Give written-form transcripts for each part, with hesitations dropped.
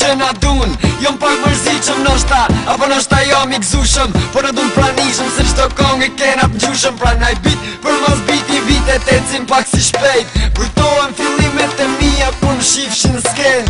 që na dun. Jom pak mërziqëm nështa, apo nështa jom i gzushëm, po në dun pranishëm se qdo kong e kena pëngjushëm. Pra naj bit për mos biti vitet e cim pak si shpejt. Kujtohem fillimet e mija kur më shifshin në sken.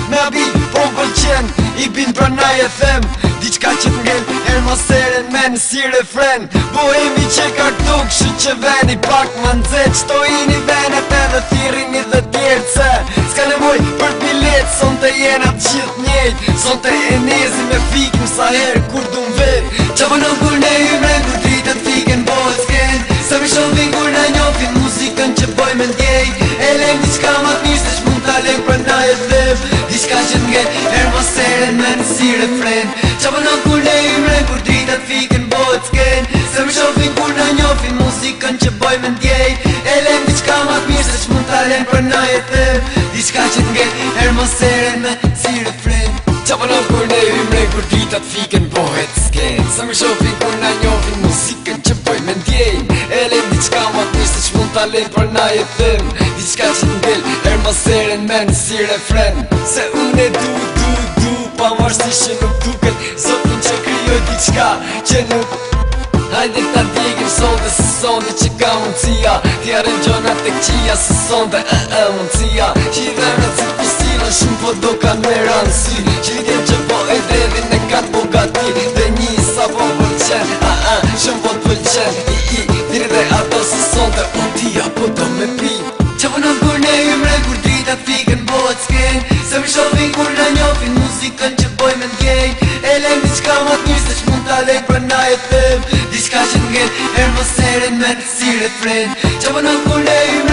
Me bit po më pëlqen, i bin pra naj e them diçka që t'ngel, moseren me në si refren. Bohemi që ka këtu këshu që veni pak më nëzet, qto i një venet edhe thirin i dhe tjertë se s'ka nevoj për bilet, son të jena të gjithë njejt, son të e nezi me fikim sa herë kur du m'vet. Qa përnon kur ne hymren kur dritat fiken bohet s'ken, sa mi shovin kur na njofin muzikën që boj me ndjej. E lem diçka ma t'mirë se që mund t'a lem për na e them, diçka që t'ngel moseren me në si refren. Qa përnon kur ne hymren kur dritat fiken bohet s'ken, sa mi shovin kur na njofin muzikën që boj me ndjej. E lem diçka ma t'mirë se që mund t'a lem për na e them, diçka që t'ngel moseren me si refren. Qa përnon kur ne hymren kur dritat fiken bohet s'ken, sa mi shovin kur na njofin muzikën që boj me ndjej. E lem diçka ma t'mirë se që mund t'a lem për na e them, diçka që t'ngel moseren me në si refren. Se unë e du pa marrësi që nuk duket, zotin që kryoj diçka që nuk. Hajde ta djegim sonde se sonde që ka mundësia, t'ja rëngjonat e këqia se sonde mundësia. Që i dhemrat si t'pustilën shumë po do kanë me rëndësi, që i djem që po e dedhin e kanë bogati, dhe një sa po pëlqen, shumë po t'pëlqen, thiri dhe ato se sonde unë t'ja po do me pi. Qa përnon kur ne hymren kur dritat fiken bohet s'ken, se mi shovin kur na njofin muzikën që boj me ndjej. E lem diçka ma t'mirë se që mund t'a lej për na e them, diçka që t'ngel moseren me si refren. Qa përnon kur ne hymren